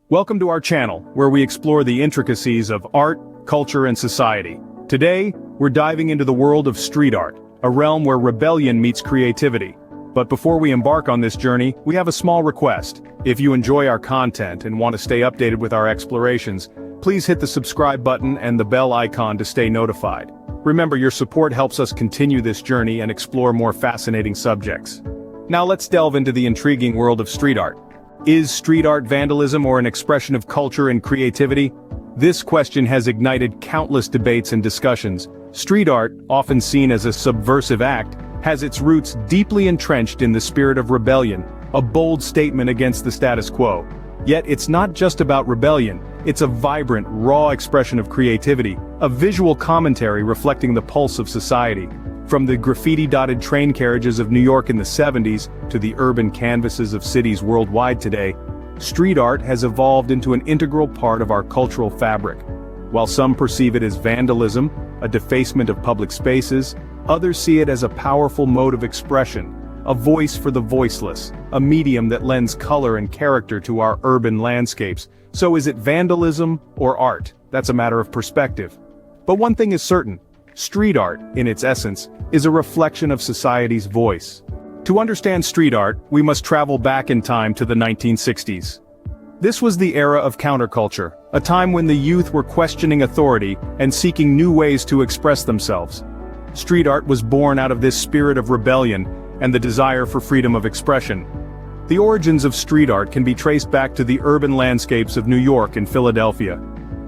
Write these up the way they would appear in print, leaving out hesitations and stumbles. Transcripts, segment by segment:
Welcome to our channel, where we explore the intricacies of art, culture, and society. Today, we're diving into the world of street art, a realm where rebellion meets creativity. But before we embark on this journey, we have a small request. If you enjoy our content and want to stay updated with our explorations, please hit the subscribe button and the bell icon to stay notified. Remember, your support helps us continue this journey and explore more fascinating subjects. Now let's delve into the intriguing world of street art. Is street art vandalism or an expression of culture and creativity? This question has ignited countless debates and discussions. Street art, often seen as a subversive act, has its roots deeply entrenched in the spirit of rebellion, a bold statement against the status quo. Yet it's not just about rebellion, it's a vibrant, raw expression of creativity, a visual commentary reflecting the pulse of society. From the graffiti-dotted train carriages of New York in the 70s to the urban canvases of cities worldwide today, street art has evolved into an integral part of our cultural fabric. While some perceive it as vandalism, a defacement of public spaces, others see it as a powerful mode of expression, a voice for the voiceless, a medium that lends color and character to our urban landscapes. So is it vandalism or art? That's a matter of perspective. But one thing is certain. Street art, in its essence, is a reflection of society's voice. To understand street art, we must travel back in time to the 1960s. This was the era of counterculture, a time when the youth were questioning authority and seeking new ways to express themselves. Street art was born out of this spirit of rebellion and the desire for freedom of expression. The origins of street art can be traced back to the urban landscapes of New York and Philadelphia.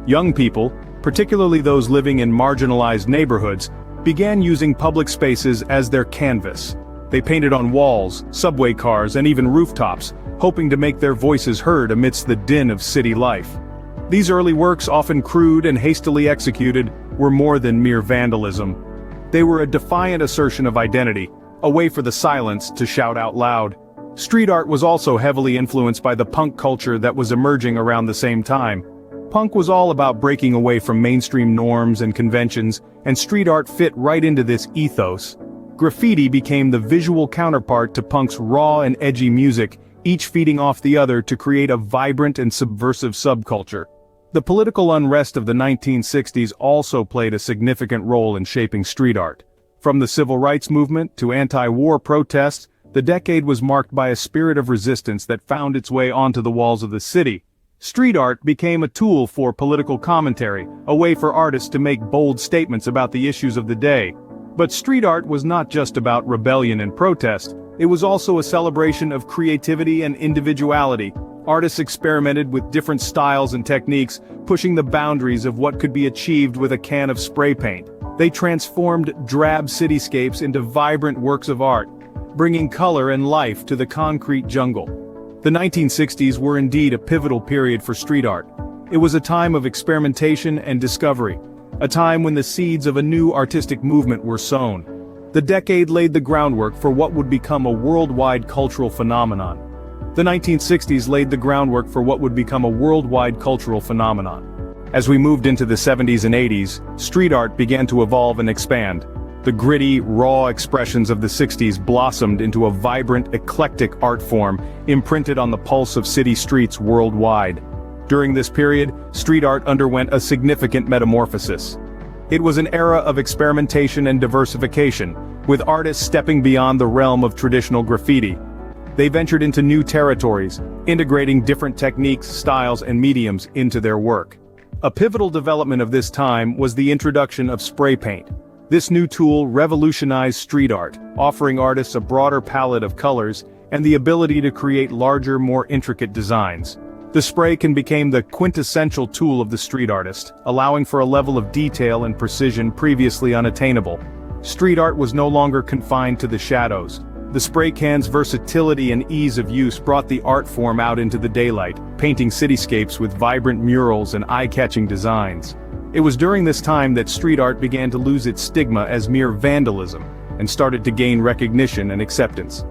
Young people, particularly those living in marginalized neighborhoods, began using public spaces as their canvas. They painted on walls, subway cars, and even rooftops, hoping to make their voices heard amidst the din of city life. These early works, often crude and hastily executed, were more than mere vandalism. They were a defiant assertion of identity, a way for the silence to shout out loud. Street art was also heavily influenced by the punk culture that was emerging around the same time. Punk was all about breaking away from mainstream norms and conventions, and street art fit right into this ethos. Graffiti became the visual counterpart to punk's raw and edgy music, each feeding off the other to create a vibrant and subversive subculture. The political unrest of the 1960s also played a significant role in shaping street art. From the civil rights movement to anti-war protests, the decade was marked by a spirit of resistance that found its way onto the walls of the city. Street art became a tool for political commentary, a way for artists to make bold statements about the issues of the day. But street art was not just about rebellion and protest, it was also a celebration of creativity and individuality. Artists experimented with different styles and techniques, pushing the boundaries of what could be achieved with a can of spray paint. They transformed drab cityscapes into vibrant works of art, bringing color and life to the concrete jungle. The 1960s were indeed a pivotal period for street art. It was a time of experimentation and discovery, a time when the seeds of a new artistic movement were sown. The decade laid the groundwork for what would become a worldwide cultural phenomenon. The 1960s laid the groundwork for what would become a worldwide cultural phenomenon. As we moved into the 70s and 80s, street art began to evolve and expand. The gritty, raw expressions of the 60s blossomed into a vibrant, eclectic art form, imprinted on the pulse of city streets worldwide. During this period, street art underwent a significant metamorphosis. It was an era of experimentation and diversification, with artists stepping beyond the realm of traditional graffiti. They ventured into new territories, integrating different techniques, styles, and mediums into their work. A pivotal development of this time was the introduction of spray paint. This new tool revolutionized street art, offering artists a broader palette of colors and the ability to create larger, more intricate designs. The spray can become the quintessential tool of the street artist, allowing for a level of detail and precision previously unattainable. Street art was no longer confined to the shadows. The spray can's versatility and ease of use brought the art form out into the daylight, painting cityscapes with vibrant murals and eye-catching designs. It was during this time that street art began to lose its stigma as mere vandalism, and started to gain recognition and acceptance.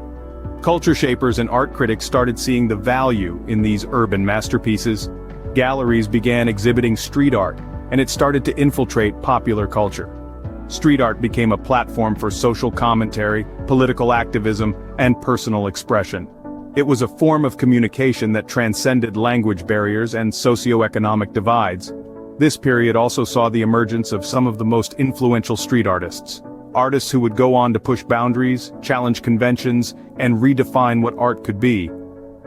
Culture shapers and art critics started seeing the value in these urban masterpieces. Galleries began exhibiting street art, and it started to infiltrate popular culture. Street art became a platform for social commentary, political activism, and personal expression. It was a form of communication that transcended language barriers and socioeconomic divides. This period also saw the emergence of some of the most influential street artists. Artists who would go on to push boundaries, challenge conventions, and redefine what art could be.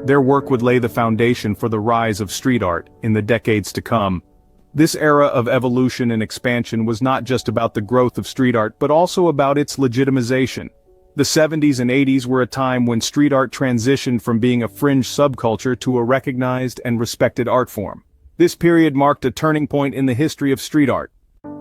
Their work would lay the foundation for the rise of street art in the decades to come. This era of evolution and expansion was not just about the growth of street art but also about its legitimization. The 70s and 80s were a time when street art transitioned from being a fringe subculture to a recognized and respected art form. This period marked a turning point in the history of street art.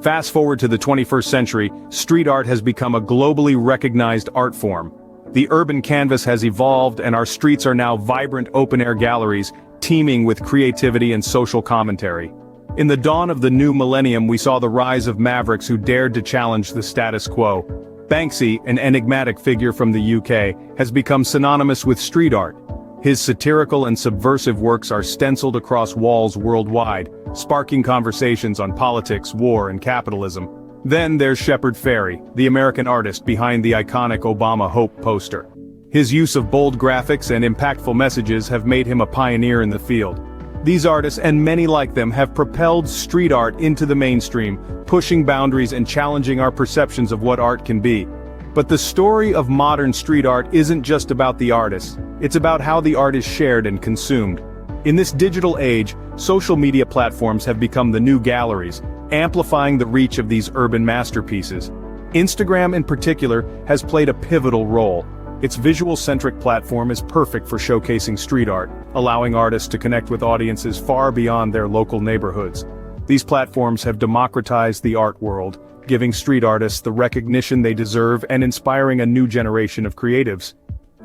Fast forward to the 21st century, street art has become a globally recognized art form. The urban canvas has evolved and our streets are now vibrant open-air galleries, teeming with creativity and social commentary. In the dawn of the new millennium, we saw the rise of mavericks who dared to challenge the status quo. Banksy, an enigmatic figure from the UK, has become synonymous with street art. His satirical and subversive works are stenciled across walls worldwide, sparking conversations on politics, war, and capitalism. Then there's Shepard Fairey, the American artist behind the iconic Obama Hope poster. His use of bold graphics and impactful messages have made him a pioneer in the field. These artists, and many like them, have propelled street art into the mainstream, pushing boundaries and challenging our perceptions of what art can be. But the story of modern street art isn't just about the artist, it's about how the art is shared and consumed. In this digital age, social media platforms have become the new galleries, amplifying the reach of these urban masterpieces. Instagram in particular has played a pivotal role. Its visual-centric platform is perfect for showcasing street art, allowing artists to connect with audiences far beyond their local neighborhoods. These platforms have democratized the art world, giving street artists the recognition they deserve and inspiring a new generation of creatives.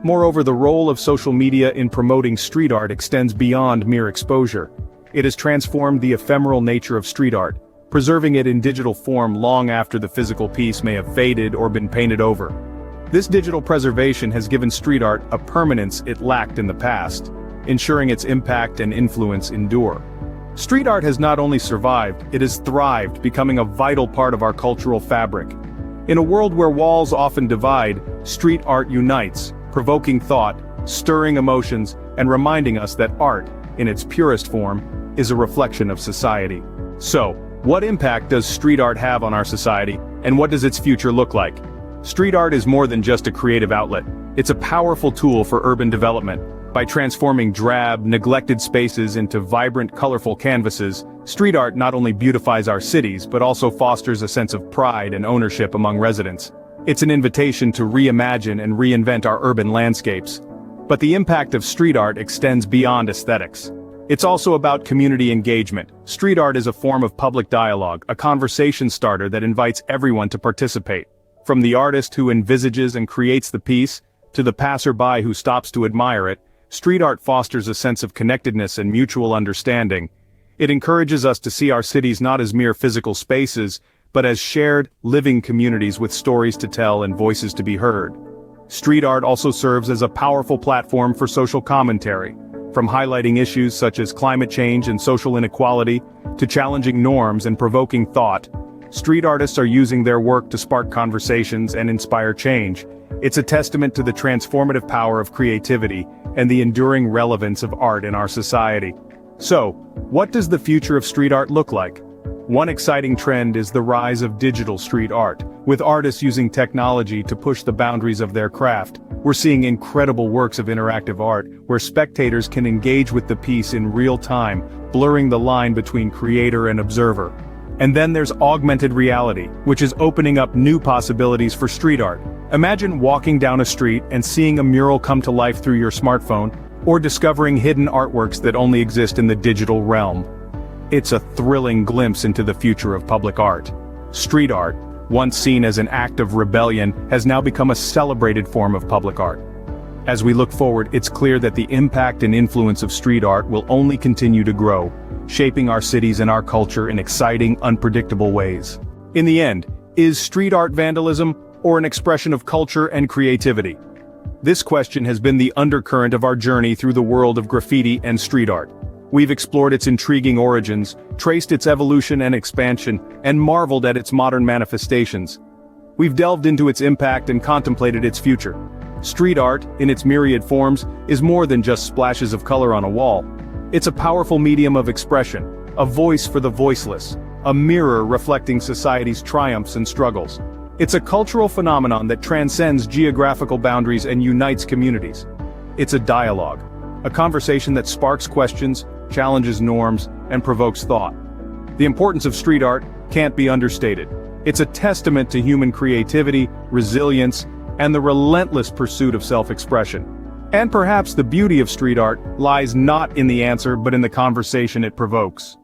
Moreover, the role of social media in promoting street art extends beyond mere exposure. It has transformed the ephemeral nature of street art, preserving it in digital form long after the physical piece may have faded or been painted over. This digital preservation has given street art a permanence it lacked in the past, ensuring its impact and influence endure. Street art has not only survived, it has thrived, becoming a vital part of our cultural fabric. In a world where walls often divide, street art unites, provoking thought, stirring emotions, and reminding us that art, in its purest form, is a reflection of society. So, what impact does street art have on our society, and what does its future look like? Street art is more than just a creative outlet. It's a powerful tool for urban development. By transforming drab, neglected spaces into vibrant, colorful canvases, street art not only beautifies our cities but also fosters a sense of pride and ownership among residents. It's an invitation to reimagine and reinvent our urban landscapes. But the impact of street art extends beyond aesthetics. It's also about community engagement. Street art is a form of public dialogue, a conversation starter that invites everyone to participate. From the artist who envisages and creates the piece, to the passerby who stops to admire it, street art fosters a sense of connectedness and mutual understanding. It encourages us to see our cities not as mere physical spaces, but as shared, living communities with stories to tell and voices to be heard. Street art also serves as a powerful platform for social commentary, from highlighting issues such as climate change and social inequality, to challenging norms and provoking thought. Street artists are using their work to spark conversations and inspire change. It's a testament to the transformative power of creativity and the enduring relevance of art in our society. So, what does the future of street art look like? One exciting trend is the rise of digital street art, with artists using technology to push the boundaries of their craft. We're seeing incredible works of interactive art, where spectators can engage with the piece in real time, blurring the line between creator and observer. And then there's augmented reality, which is opening up new possibilities for street art. Imagine walking down a street and seeing a mural come to life through your smartphone, or discovering hidden artworks that only exist in the digital realm. It's a thrilling glimpse into the future of public art. Street art, once seen as an act of rebellion, has now become a celebrated form of public art. As we look forward, it's clear that the impact and influence of street art will only continue to grow, shaping our cities and our culture in exciting, unpredictable ways. In the end, is street art vandalism, or an expression of culture and creativity? This question has been the undercurrent of our journey through the world of graffiti and street art. We've explored its intriguing origins, traced its evolution and expansion, and marveled at its modern manifestations. We've delved into its impact and contemplated its future. Street art, in its myriad forms, is more than just splashes of color on a wall. It's a powerful medium of expression, a voice for the voiceless, a mirror reflecting society's triumphs and struggles. It's a cultural phenomenon that transcends geographical boundaries and unites communities. It's a dialogue, a conversation that sparks questions, challenges norms, and provokes thought. The importance of street art can't be understated. It's a testament to human creativity, resilience, and the relentless pursuit of self-expression. And perhaps the beauty of street art lies not in the answer but in the conversation it provokes.